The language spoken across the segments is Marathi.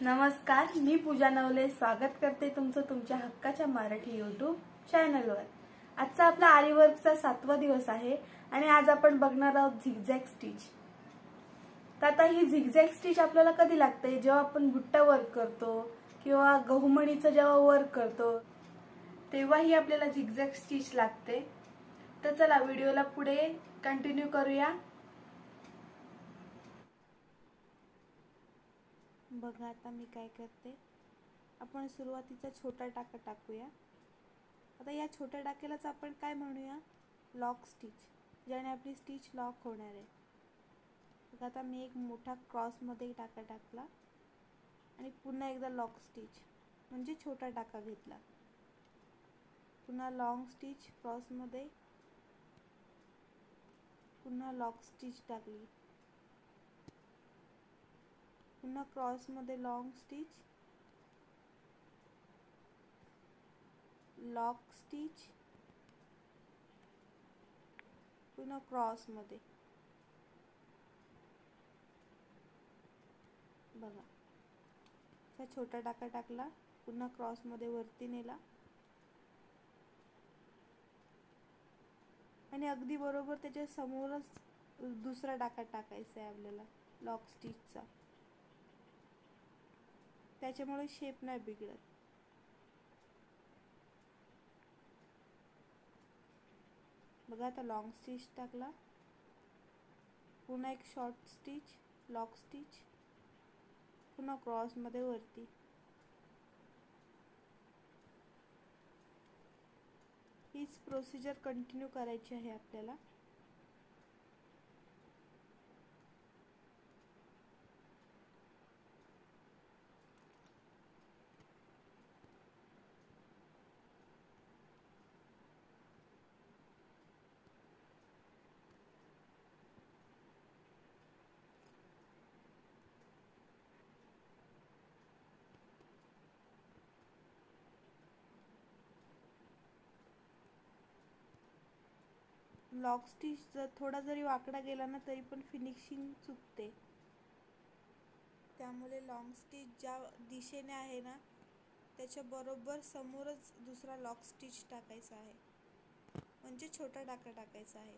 नमस्कार, मी पूजा नवले स्वागत करते तुमचं तुमच्या हक्काच्या मराठी यूट्यूब चॅनलवर। आजचा आपला आरी वर्कचा 7वा दिवस आहे आणि आज आपण बघणार आहोत झिगझॅग स्टिच। तर आता ही झिगझॅग स्टिच आपल्याला कधी लागते, जेव्हा आपण बुट्टा वर्क करतो किंवा गहुमणीचं जेव्हा वर्क करतो तेव्हा ही आपल्याला झिगझॅग स्टिच लागते। तर चला व्हिडिओला पुढे कंटिन्यू करूया। बघा आता मी काय करते, आपण सुरुवातीचा छोटा टाका टाकूया। आता या छोट्या टाक्यालाच आपण काय म्हणूया, लॉक स्टिच, ज्याने आपली स्टिच लॉक होणार आहे। बघा आता मी एक मोठा क्रॉस मध्ये टाका टाकला आणि पुन्हा एकदा लॉक स्टिच म्हणजे छोटा टाका घेतला, पुन्हा लॉंग स्टिच क्रॉस मध्ये, पुन्हा लॉक स्टिच टाकली, पुन्हा क्रॉस मध्ये लॉंग स्टिच, लॉक स्टिच, पुन्हा क्रॉस मध्ये। बघा असा छोटा टाका टाकला, पुन्हा क्रॉस मध्ये वरती नेला आणि अगदी बरोबर त्याच्या समोरच दुसरा टाका टाकायचा आहे आपल्याला लॉक स्टिचचा, त्याच्यामुळे शेप नाही बिघडत। बघा आता लॉंग स्टिच टाकला, पुन्हा एक शॉर्ट स्टिच, लॉक स्टिच, पुन्हा क्रॉस मध्ये वरती। हीच प्रोसिजर कंटिन्यू करायची आहे आपल्याला। लॉक स्टिच जर थोडा जरी वाकडा गेला ना तरी पण फिनिशिंग चुकते, त्यामुळे लॉंग स्टिच ज्या दिशेने आहे ना त्याच्या बरोबर समोरच दुसरा लॉक स्टिच टाकायचा आहे, म्हणजे छोटा टाका टाकायचा आहे।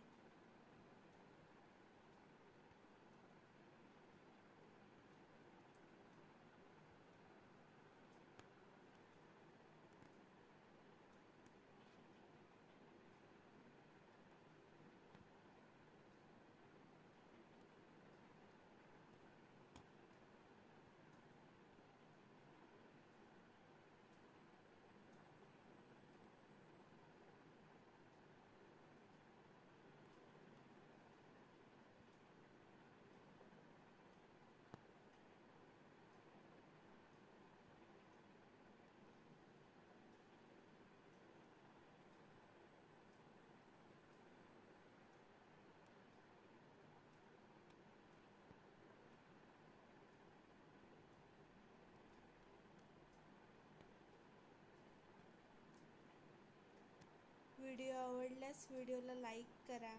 व्हिडिओ आवडल्यास व्हिडिओला लाईक करा,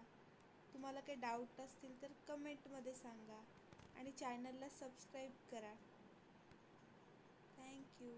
तुम्हाला काही डाऊट असतील तर कमेंटमध्ये सांगा आणि चॅनलला सबस्क्राईब करा। थँक्यू।